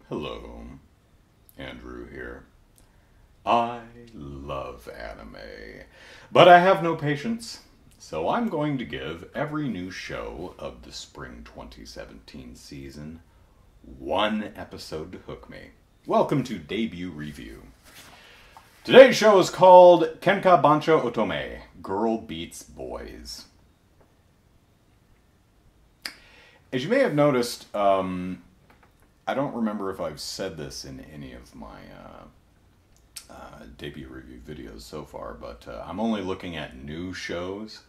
Hello, Andrew here. I love anime, but I have no patience, so I'm going to give every new show of the spring 2017 season one episode to hook me. Welcome to Debut Review. Today's show is called Kenka Bancho Otome, Girl Beats Boys. As you may have noticed, I don't remember if I've said this in any of my debut review videos so far, but I'm only looking at new shows.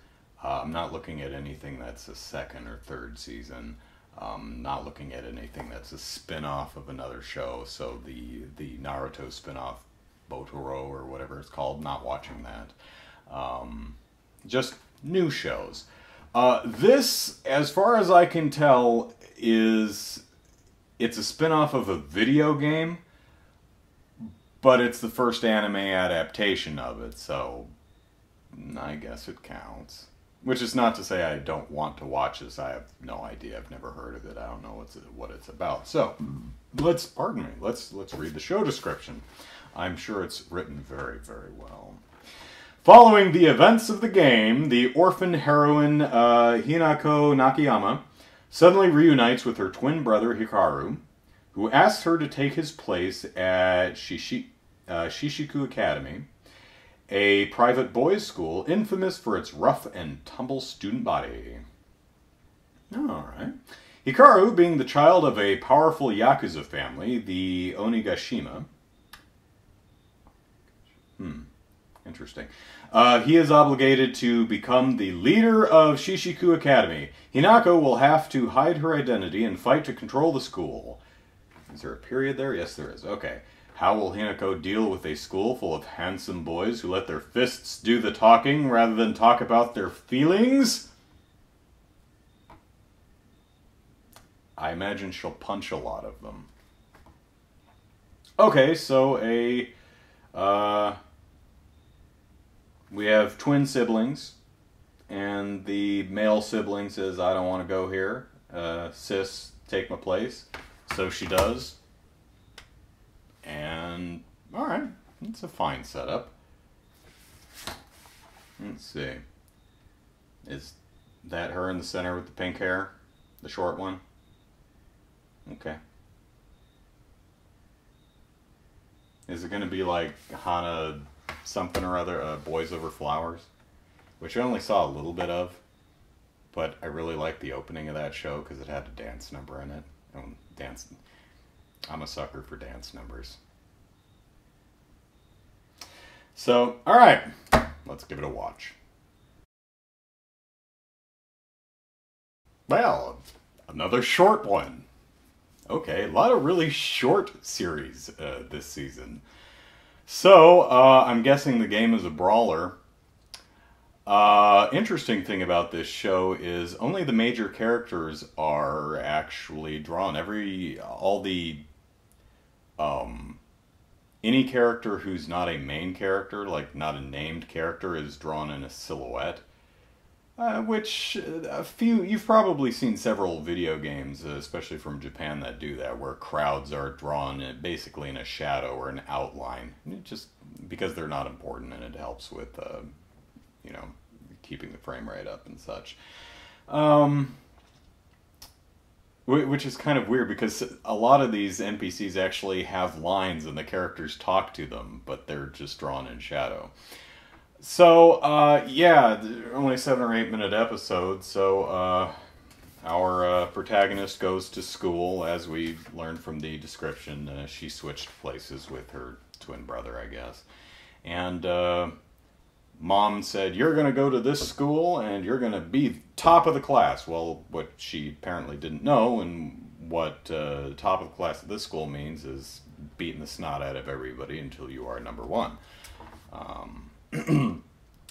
I'm not looking at anything that's a second or third season. Not looking at anything that's a spin-off of another show. So the Naruto spin-off, Botoro or whatever it's called, not watching that. Just new shows. This, as far as I can tell, it's a spin-off of a video game, but it's the first anime adaptation of it, so I guess it counts. Which is not to say I don't want to watch this. I have no idea. I've never heard of it. I don't know what it's about. So, let's read the show description. I'm sure it's written very, very well. Following the events of the game, the orphan heroine Hinako Nakayama suddenly reunites with her twin brother Hikaru, who asks her to take his place at Shishiku Academy, a private boys' school infamous for its rough and tumble student body. Alright. Hikaru, being the child of a powerful Yakuza family, the Onigashima. Interesting. He is obligated to become the leader of Shishiku Academy. Hinako will have to hide her identity and fight to control the school. Is there a period there? Yes, there is. Okay. How will Hinako deal with a school full of handsome boys who let their fists do the talking rather than talk about their feelings? I imagine she'll punch a lot of them. Okay, so we have twin siblings, and the male sibling says, I don't want to go here. Sis, take my place. So she does. And, alright, it's a fine setup. Let's see. Is that her in the center with the pink hair? The short one? Okay. Is it going to be like Hana something or other, Boys Over Flowers, which I only saw a little bit of, but I really liked the opening of that show because it had a dance number in it. I'm a sucker for dance numbers. So, alright, let's give it a watch. Well, another short one. Okay, a lot of really short series this season. So, I'm guessing the game is a brawler. Interesting thing about this show is only the major characters are actually drawn. Any character who's not a main character, like not a named character, is drawn in a silhouette. Which you've probably seen several video games, especially from Japan, that do that, where crowds are drawn basically in a shadow or an outline, just because they're not important, and it helps with, keeping the frame rate up and such. Which is kind of weird because a lot of these NPCs actually have lines and the characters talk to them, but they're just drawn in shadow. So, yeah, only 7 or 8 minute episodes, so, our protagonist goes to school. As we learned from the description, she switched places with her twin brother, I guess. And, Mom said, you're going to go to this school and you're going to be top of the class. Well, what she apparently didn't know, and what top of the class at this school means, is beating the snot out of everybody until you are number one.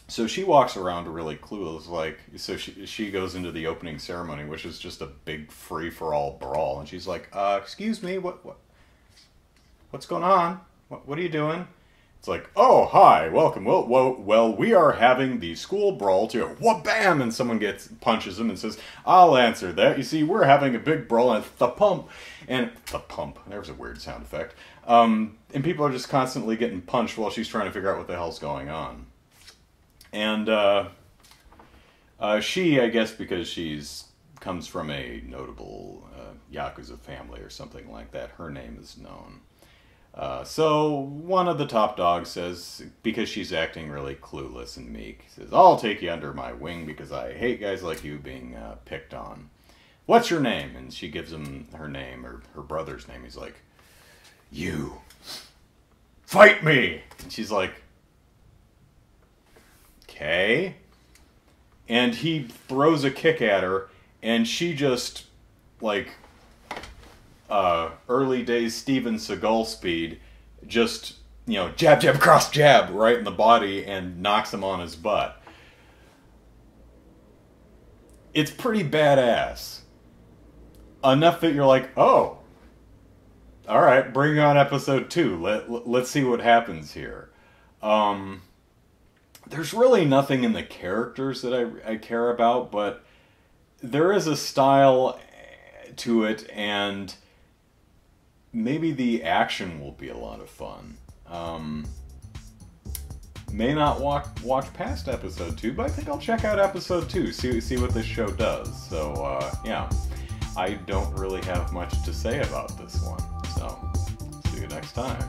So she walks around really clueless, so she goes into the opening ceremony, which is just a big free-for-all brawl, and she's like, excuse me, what's going on? What are you doing? It's like, oh, hi, welcome. Well, we are having the school brawl to wha-bam, and someone punches him and says, I'll answer that. You see, we're having a big brawl at the pump. And the pump, there's a weird sound effect. And people are just constantly getting punched while she's trying to figure out what the hell's going on. And she, I guess because comes from a notable Yakuza family or something like that, her name is known. So one of the top dogs says, because she's acting really clueless and meek, says, I'll take you under my wing because I hate guys like you being picked on. What's your name? And she gives him her name, or her brother's name. He's like, you. Fight me! And she's like, okay. And he throws a kick at her, and she just, like, early days Steven Seagal speed, just, jab, jab, cross, jab, right in the body, and knocks him on his butt. It's pretty badass. Enough that you're like, oh, alright, bring on episode 2. Let's see what happens here. There's really nothing in the characters that I care about, but there is a style to it, and maybe the action will be a lot of fun. May not watch past episode 2, but I think I'll check out episode 2, see what this show does. So, yeah. I don't really have much to say about this one. So, see you next time.